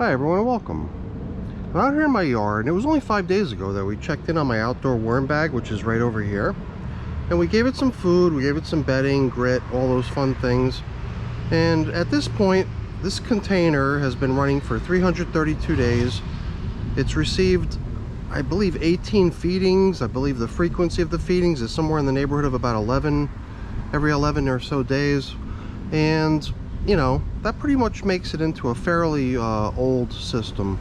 Hi everyone, welcome. I'm out here in my yard, and it was only 5 days ago that we checked in on my outdoor worm bag, which is right over here. And we gave it some food, we gave it some bedding, grit, all those fun things. And at this point, this container has been running for 332 days. It's received, I believe, 18 feedings. I believe the frequency of the feedings is somewhere in the neighborhood of about 11, every 11 or so days. And you know, that pretty much makes it into a fairly old system.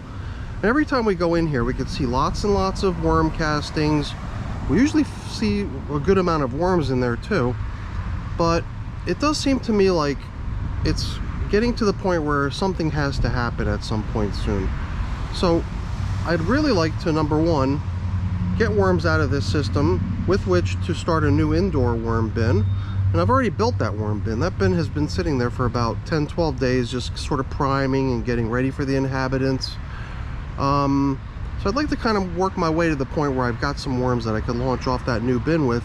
And every time we go in here, we can see lots and lots of worm castings. We usually see a good amount of worms in there too, but it does seem to me like it's getting to the point where something has to happen at some point soon. So I'd really like to, number one, get worms out of this system with which to start a new indoor worm bin. And I've already built that worm bin. That bin has been sitting there for about 10-12 days, just sort of priming and getting ready for the inhabitants. So I'd like to kind of work my way to the point where I've got some worms that I could launch off that new bin with.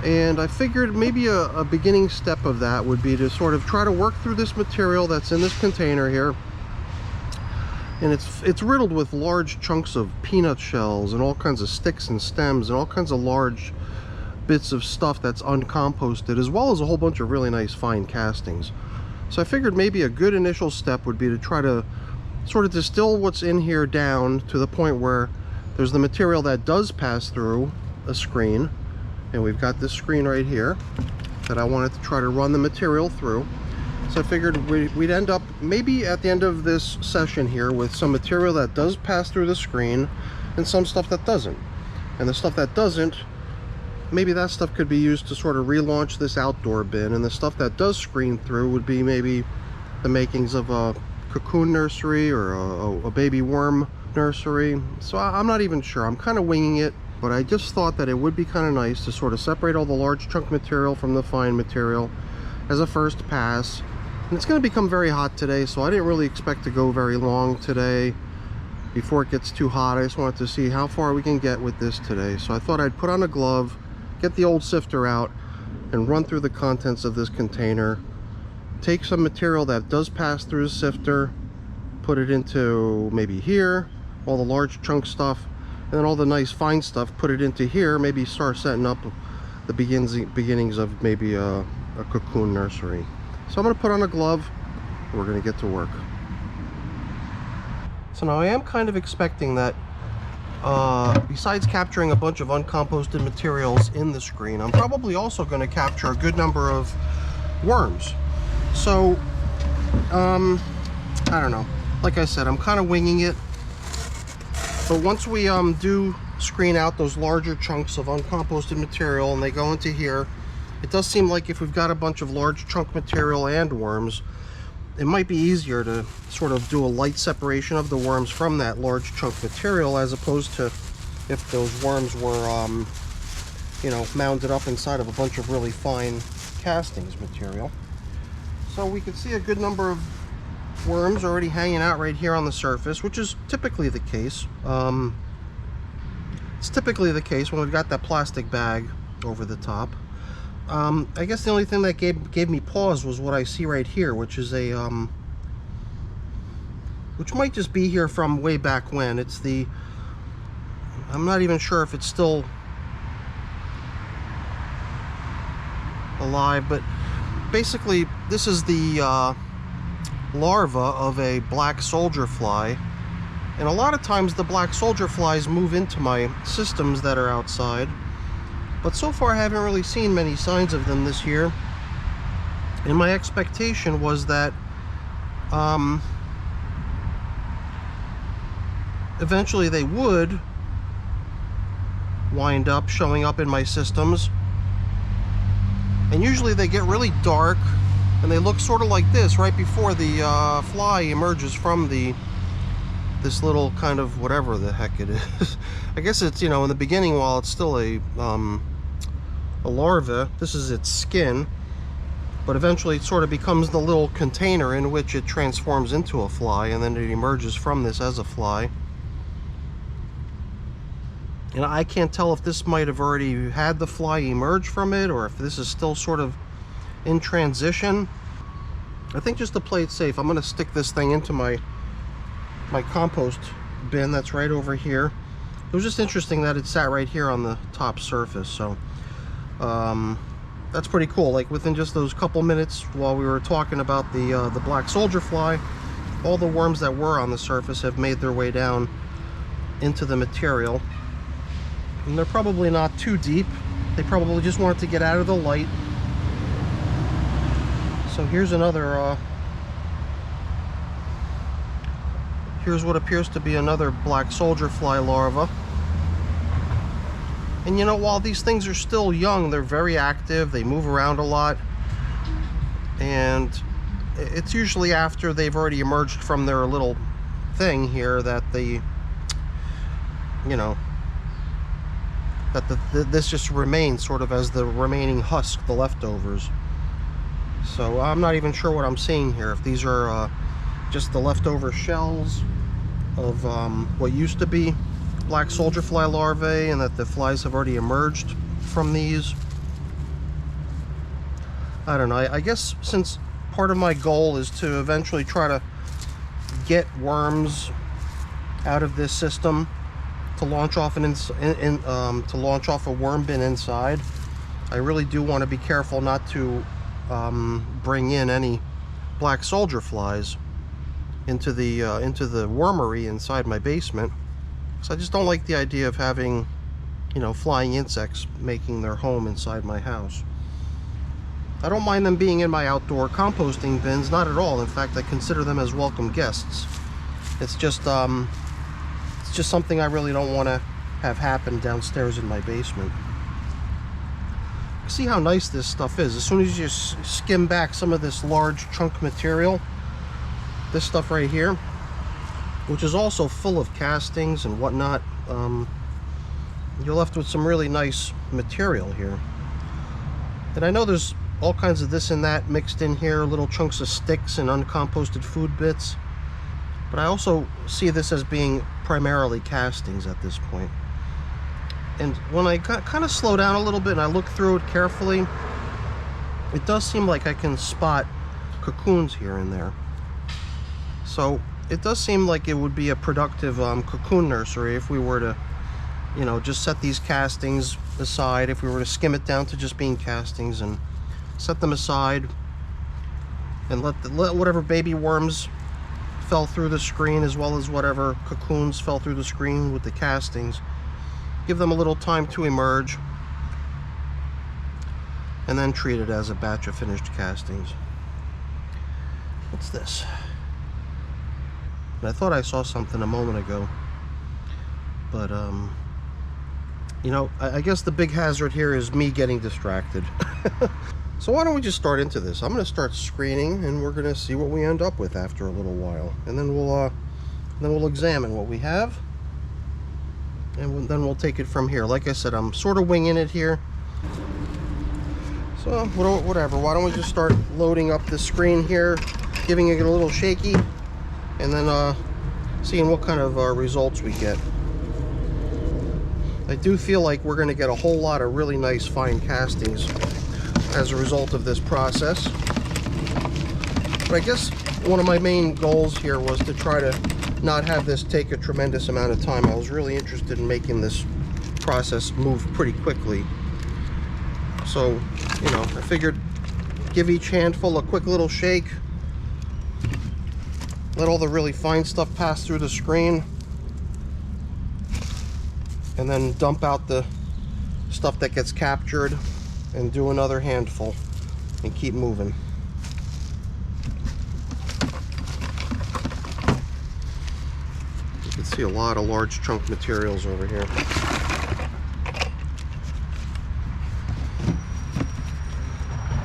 And I figured maybe a beginning step of that would be to sort of try to work through this material that's in this container here. And it's riddled with large chunks of peanut shells and all kinds of sticks and stems and all kinds of large bits of stuff that's uncomposted, as well as a whole bunch of really nice fine castings. So I figured maybe a good initial step would be to try to sort of distill what's in here down to the point where there's the material that does pass through a screen. And we've got this screen right here that I wanted to try to run the material through. So I figured we'd end up maybe at the end of this session here with some material that does pass through the screen and some stuff that doesn't. And the stuff that doesn't, maybe that stuff could be used to sort of relaunch this outdoor bin, and the stuff that does screen through would be maybe the makings of a cocoon nursery or a baby worm nursery. So I'm not even sure. I'm kind of winging it, but I just thought that it would be kind of nice to sort of separate all the large chunk material from the fine material as a first pass. And it's going to become very hot today, so I didn't really expect to go very long today before it gets too hot. I just wanted to see how far we can get with this today. So I thought I'd put on a glove, get the old sifter out, and run through the contents of this container. Take some material that does pass through the sifter, put it into maybe here, all the large chunk stuff, and then all the nice fine stuff, put it into here, maybe start setting up the beginnings of maybe a cocoon nursery. So I'm going to put on a glove, and we're going to get to work. So now I am kind of expecting that besides capturing a bunch of uncomposted materials in the screen, I'm probably also going to capture a good number of worms. So, I don't know. Like I said, I'm kind of winging it. But once we do screen out those larger chunks of uncomposted material and they go into here, it does seem like if we've got a bunch of large chunk material and worms, it might be easier to sort of do a light separation of the worms from that large chunk material, as opposed to if those worms were, you know, mounded up inside of a bunch of really fine castings material. So we can see a good number of worms already hanging out right here on the surface, which is typically the case. It's typically the case when we've got that plastic bag over the top. I guess the only thing that gave me pause was what I see right here, which is a which might just be here from way back when. It's the, I'm not even sure if it's still alive, but basically this is the larva of a black soldier fly. And a lot of times the black soldier flies move into my systems that are outside. But so far I haven't really seen many signs of them this year. And my expectation was that eventually they would wind up showing up in my systems. And usually they get really dark and they look sort of like this right before the fly emerges from this little kind of whatever the heck it is. I guess it's, you know, in the beginning, while it's still a larva, this is its skin, but eventually it sort of becomes the little container in which it transforms into a fly, and then it emerges from this as a fly. And I can't tell if this might have already had the fly emerge from it, or if this is still sort of in transition. I think just to play it safe, I'm going to stick this thing into my my compost bin that's right over here. It was just interesting that it sat right here on the top surface, so that's pretty cool. Like within just those couple minutes while we were talking about the black soldier fly, all the worms that were on the surface have made their way down into the material, and they're probably not too deep. They probably just wanted to get out of the light. So here's another here's what appears to be another black soldier fly larva. And you know, while these things are still young, they're very active, they move around a lot, and it's usually after they've already emerged from their little thing here that the, you know, that this just remains sort of as the remaining husk, the leftovers. So I'm not even sure what I'm seeing here, if these are just the leftover shells of what used to be black soldier fly larvae, and that the flies have already emerged from these. I don't know. I guess since part of my goal is to eventually try to get worms out of this system to launch off to launch off a worm bin inside, I really do want to be careful not to bring in any black soldier flies into the wormery inside my basement. So I just don't like the idea of having, you know, flying insects making their home inside my house. I don't mind them being in my outdoor composting bins, not at all. In fact, I consider them as welcome guests. It's just something I really don't want to have happen downstairs in my basement. See how nice this stuff is. As soon as you skim back some of this large chunk material, this stuff right here, which is also full of castings and whatnot, you're left with some really nice material here. And I know there's all kinds of this and that mixed in here, little chunks of sticks and uncomposted food bits, but I also see this as being primarily castings at this point. And when I kind of slow down a little bit and I look through it carefully, it does seem like I can spot cocoons here and there. So it does seem like it would be a productive cocoon nursery if we were to, you know, just set these castings aside, if we were to skim it down to just being castings and set them aside and let whatever baby worms fell through the screen, as well as whatever cocoons fell through the screen with the castings, give them a little time to emerge, and then treat it as a batch of finished castings. What's this? I thought I saw something a moment ago, but you know, I guess the big hazard here is me getting distracted. So why don't we just start into this? I'm going to start screening, and we're going to see what we end up with after a little while, and then we'll examine what we have, and then we'll take it from here. Like I said, I'm sort of winging it here, so whatever. Why don't we just start loading up the screen here, giving it a little shaky, and then seeing what kind of results we get. I do feel like we're going to get a whole lot of really nice fine castings as a result of this process. But I guess one of my main goals here was to try to not have this take a tremendous amount of time. I was really interested in making this process move pretty quickly. So, you know, I figured give each handful a quick little shake, let all the really fine stuff pass through the screen, and then dump out the stuff that gets captured, and do another handful and keep moving. You can see a lot of large chunk materials over here.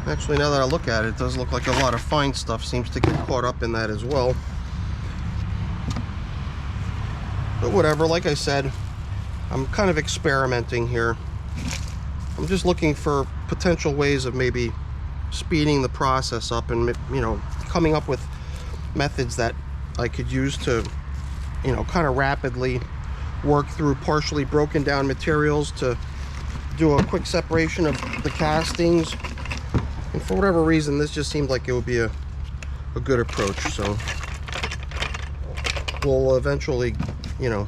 Actually, now that I look at it, it does look like a lot of fine stuff seems to get caught up in that as well. But whatever, like I said, I'm kind of experimenting here. I'm just looking for potential ways of maybe speeding the process up, and, you know, coming up with methods that I could use to, you know, kind of rapidly work through partially broken down materials to do a quick separation of the castings. And for whatever reason, this just seemed like it would be a good approach. So we'll eventually, you know,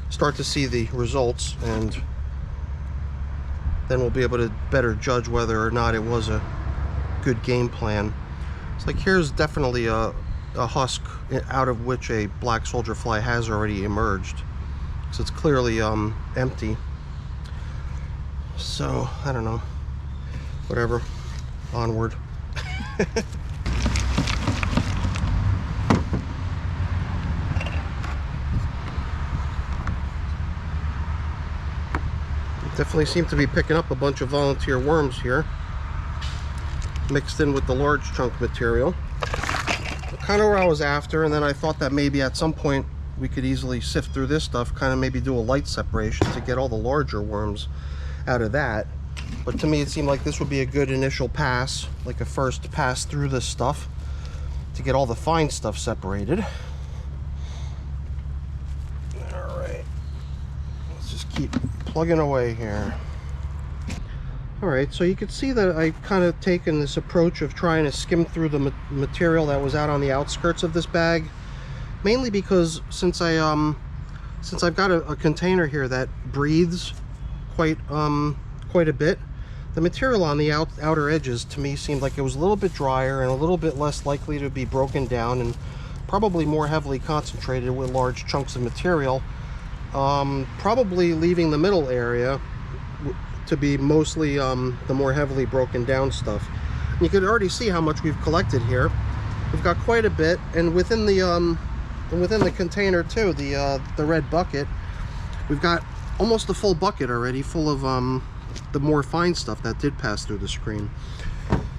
start to see the results, and then we'll be able to better judge whether or not it was a good game plan. It's like here's definitely a husk out of which a black soldier fly has already emerged, so it's clearly empty. So I don't know, whatever, onward. Definitely seem to be picking up a bunch of volunteer worms here, mixed in with the large chunk material. Kind of where I was after, and then I thought that maybe at some point we could easily sift through this stuff, kind of maybe do a light separation to get all the larger worms out of that. But to me it seemed like this would be a good initial pass, like a first pass through this stuff to get all the fine stuff separated. Alright, let's just keep plugging away here. Alright, so you can see that I've kind of taken this approach of trying to skim through the material that was out on the outskirts of this bag, mainly because since I've got a container here that breathes quite a bit, the material on the outer edges to me seemed like it was a little bit drier and a little bit less likely to be broken down, and probably more heavily concentrated with large chunks of material, probably leaving the middle area to be mostly the more heavily broken down stuff. And you can already see how much we've collected here. We've got quite a bit, and within the container too, the red bucket, we've got almost a full bucket already full of the more fine stuff that did pass through the screen.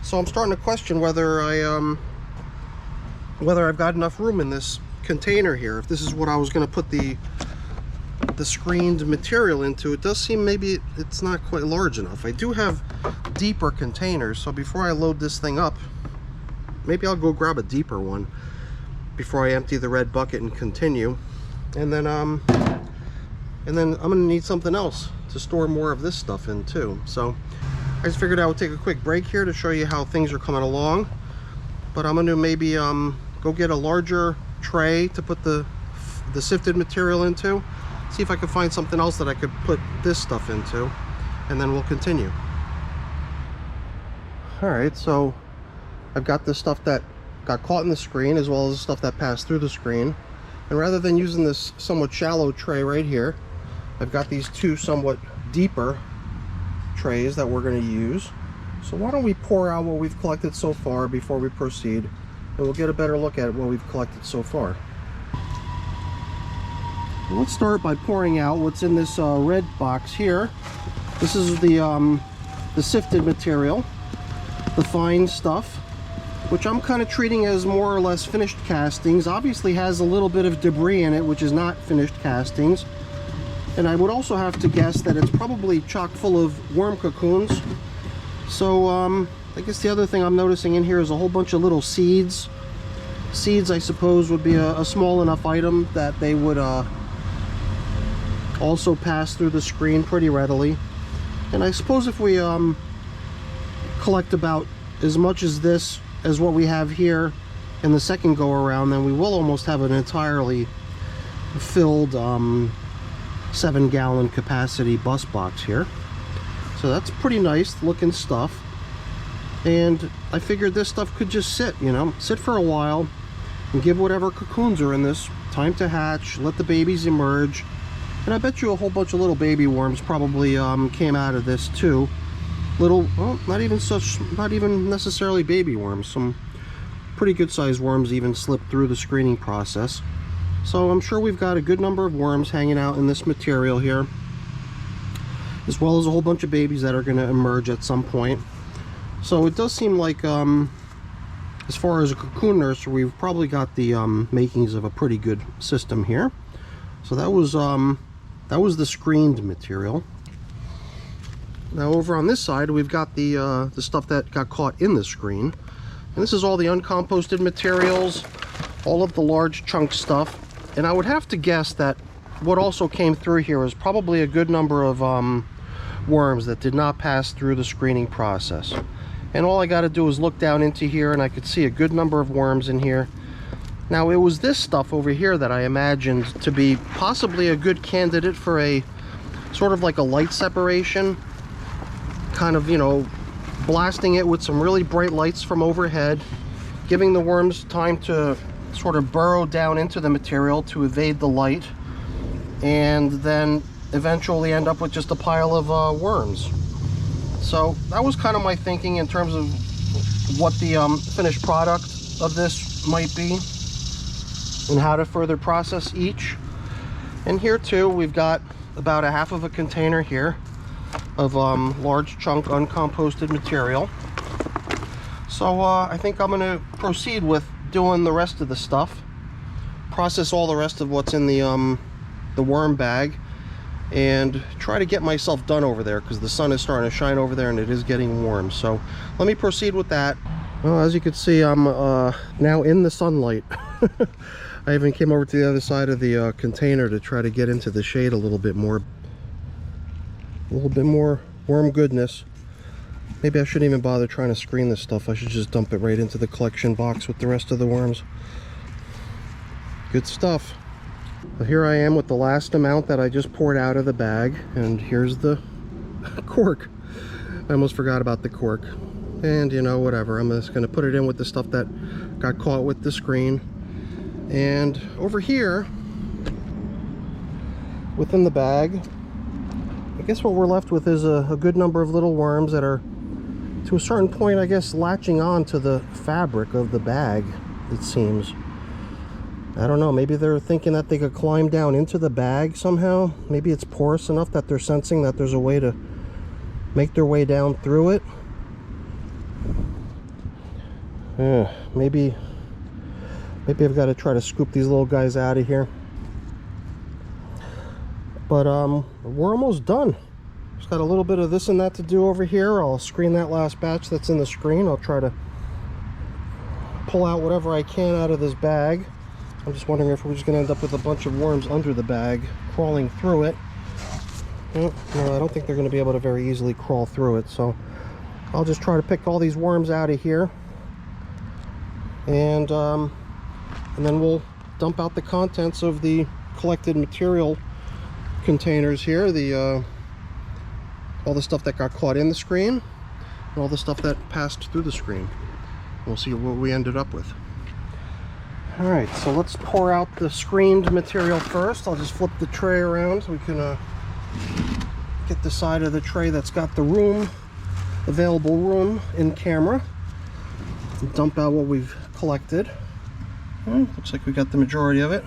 So I'm starting to question whether I've got enough room in this container here. If this is what I was going to put the screened material into, it does seem maybe it's not quite large enough. I do have deeper containers, so before I load this thing up, maybe I'll go grab a deeper one before I empty the red bucket and continue. And then I'm gonna need something else to store more of this stuff in too. So I just figured I would take a quick break here to show you how things are coming along. But I'm gonna maybe go get a larger tray to put the sifted material into, see if I can find something else that I could put this stuff into, and then we'll continue. Alright, so I've got this stuff that got caught in the screen as well as the stuff that passed through the screen, and rather than using this somewhat shallow tray right here, I've got these two somewhat deeper trays that we're going to use. So why don't we pour out what we've collected so far before we proceed, and we'll get a better look at what we've collected so far. Let's start by pouring out what's in this red box here. This is the sifted material, the fine stuff, which I'm kind of treating as more or less finished castings. Obviously has a little bit of debris in it, which is not finished castings. And I would also have to guess that it's probably chock full of worm cocoons. So I guess the other thing I'm noticing in here is a whole bunch of little seeds. Seeds, I suppose, would be a small enough item that they would also pass through the screen pretty readily. And I suppose if we collect about as much as this as what we have here in the second go around, then we will almost have an entirely filled 7-gallon capacity bus box here. So that's pretty nice looking stuff, and I figured this stuff could just sit, you know, sit for a while and give whatever cocoons are in this time to hatch, let the babies emerge. And I bet you a whole bunch of little baby worms probably came out of this too. Little, well, not even necessarily baby worms. Some pretty good sized worms even slipped through the screening process. So I'm sure we've got a good number of worms hanging out in this material here, as well as a whole bunch of babies that are going to emerge at some point. So it does seem like, as far as a cocoon nursery, we've probably got the makings of a pretty good system here. So that was the screened material. Now over on this side, we've got the stuff that got caught in the screen, and this is all the uncomposted materials, all of the large chunk stuff. And I would have to guess that what also came through here is probably a good number of worms that did not pass through the screening process. And all I got to do is look down into here, and I could see a good number of worms in here. Now, it was this stuff over here that I imagined to be possibly a good candidate for a sort of like a light separation, kind of, you know, blasting it with some really bright lights from overhead, giving the worms time to sort of burrow down into the material to evade the light, and then eventually end up with just a pile of worms. So that was kind of my thinking in terms of what the finished product of this might be and how to further process each. And here too, we've got about a half of a container here of large chunk uncomposted material. So I think I'm going to proceed with doing the rest of the stuff, process all the rest of what's in the worm bag, and try to get myself done over there, because the sun is starting to shine over there and it is getting warm. So let me proceed with that. Well, as you can see, I'm now in the sunlight. I even came over to the other side of the container to try to get into the shade a little bit more worm goodness. Maybe I shouldn't even bother trying to screen this stuff. I should just dump it right into the collection box with the rest of the worms. Good stuff. Well, here I am with the last amount that I just poured out of the bag, and here's the cork. I almost forgot about the cork. And you know, whatever, I'm just going to put it in with the stuff that got caught with the screen. And over here within the bag, I guess what we're left with is a good number of little worms that are, to a certain point, I guess, latching on to the fabric of the bag, it seems. I don't know, maybe they're thinking that they could climb down into the bag somehow. Maybe it's porous enough that they're sensing that there's a way to make their way down through it. Maybe I've got to try to scoop these little guys out of here. But we're almost done. Just got a little bit of this and that to do over here. I'll screen that last batch that's in the screen. I'll try to pull out whatever I can out of this bag. I'm just wondering if we're just going to end up with a bunch of worms under the bag crawling through it. No, I don't think they're going to be able to very easily crawl through it, so I'll just try to pick all these worms out of here, and then we'll dump out the contents of the collected material containers here, all the stuff that got caught in the screen and all the stuff that passed through the screen. We'll see what we ended up with. Alright, so let's pour out the screened material first. I'll just flip the tray around so we can get the side of the tray that's got the available room in camera, and dump out what we've collected. Looks like we got the majority of it.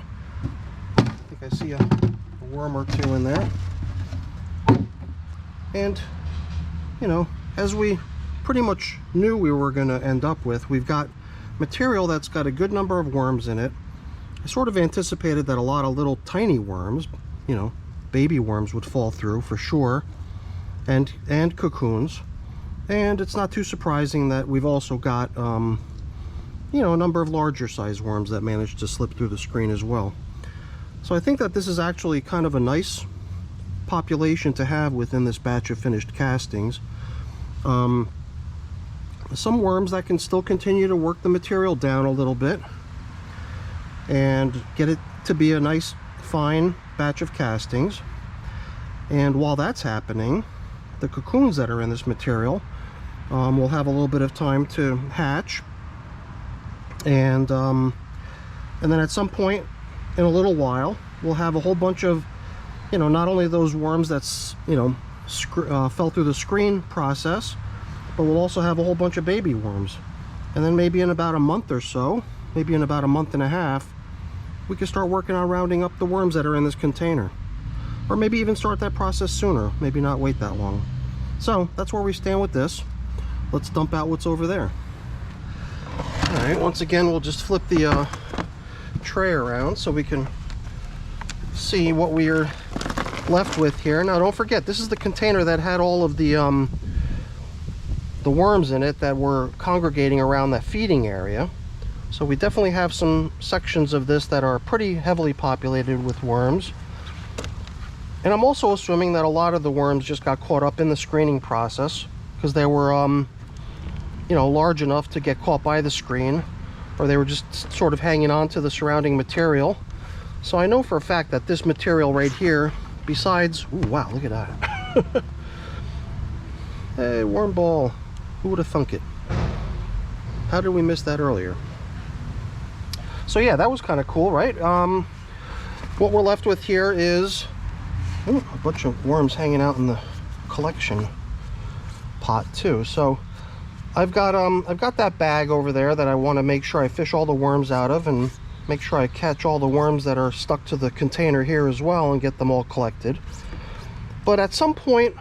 I think I see a worm or two in there. And, you know, as we pretty much knew we were going to end up with, we've got material that's got a good number of worms in it. I sort of anticipated that a lot of little tiny worms, you know, baby worms, would fall through for sure, and cocoons. And it's not too surprising that we've also got you know, a number of larger size worms that managed to slip through the screen as well. So I think that this is actually kind of a nice population to have within this batch of finished castings. Some worms that can still continue to work the material down a little bit and get it to be a nice fine batch of castings. And while that's happening, the cocoons that are in this material will have a little bit of time to hatch, and then at some point in a little while we'll have a whole bunch of, you know, not only those worms that's, you know, fell through the screen process, but we'll also have a whole bunch of baby worms. And then maybe in about a month or so, maybe in about a month and a half, we can start working on rounding up the worms that are in this container. Or maybe even start that process sooner, maybe not wait that long. So that's where we stand with this. Let's dump out what's over there. Alright, once again we'll just flip the tray around so we can see what we are left with here. Now don't forget, this is the container that had all of the worms in it that were congregating around that feeding area. So we definitely have some sections of this that are pretty heavily populated with worms. And I'm also assuming that a lot of the worms just got caught up in the screening process because they were you know, large enough to get caught by the screen, or they were just sort of hanging on to the surrounding material. So I know for a fact that this material right here, besides, ooh, wow, look at that. Hey, worm ball. Who would have thunk it? How did we miss that earlier? So yeah, that was kind of cool, right? What we're left with here is a bunch of worms hanging out in the collection pot too. So I've got that bag over there that I want to make sure I fish all the worms out of, and make sure I catch all the worms that are stuck to the container here as well and get them all collected. But at some point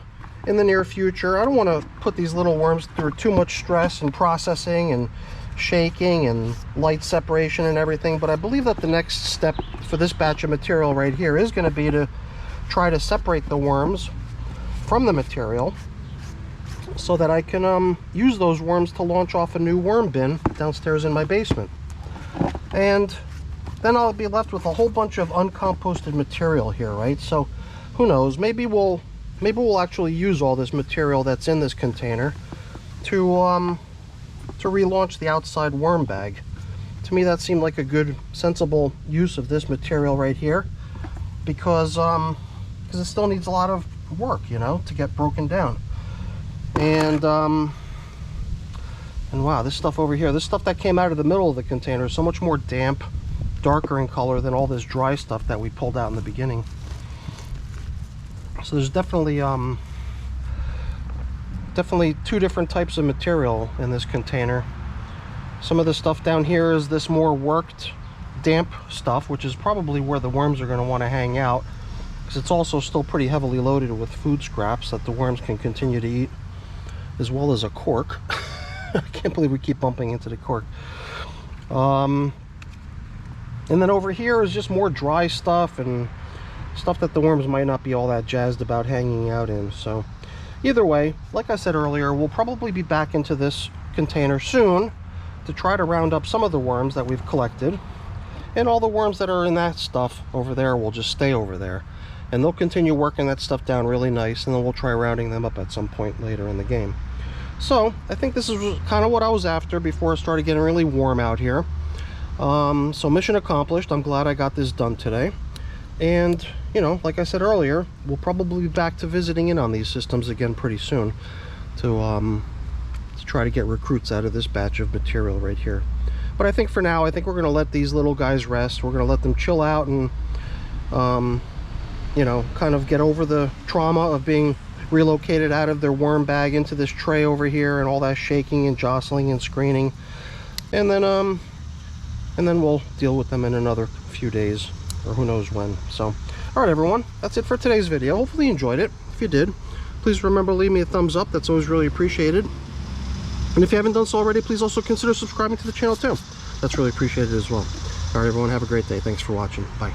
in the near future, I don't want to put these little worms through too much stress and processing and shaking and light separation and everything, but I believe that the next step for this batch of material right here is going to be to try to separate the worms from the material so that I can use those worms to launch off a new worm bin downstairs in my basement. And then I'll be left with a whole bunch of uncomposted material here, right? So who knows, maybe we'll actually use all this material that's in this container to relaunch the outside worm bag. To me, that seemed like a good, sensible use of this material right here, because it still needs a lot of work, you know, to get broken down. And wow, this stuff over here, this stuff that came out of the middle of the container is so much more damp, darker in color than all this dry stuff that we pulled out in the beginning. So there's definitely two different types of material in this container. Some of the stuff down here is this more worked, damp stuff, which is probably where the worms are going to want to hang out, because it's also still pretty heavily loaded with food scraps that the worms can continue to eat, as well as a cork. I can't believe we keep bumping into the cork. And then over here is just more dry stuff and stuff that the worms might not be all that jazzed about hanging out in. So either way, like I said earlier, we'll probably be back into this container soon to try to round up some of the worms that we've collected, and all the worms that are in that stuff over there will just stay over there, and they'll continue working that stuff down really nice, and then we'll try rounding them up at some point later in the game. So I think this is kind of what I was after before it started getting really warm out here. So mission accomplished. I'm glad I got this done today. And, you know, like I said earlier, we'll probably be back to visiting in on these systems again pretty soon to try to get recruits out of this batch of material right here. But I think for now, I think we're going to let these little guys rest. We're going to let them chill out and, you know, kind of get over the trauma of being relocated out of their worm bag into this tray over here and all that shaking and jostling and screening. And then we'll deal with them in another few days, or who knows when. So all right, everyone, that's it for today's video. Hopefully you enjoyed it. If you did, please remember to leave me a thumbs up. That's always really appreciated. And if you haven't done so already, please also consider subscribing to the channel too. That's really appreciated as well. All right, everyone, have a great day. Thanks for watching. Bye.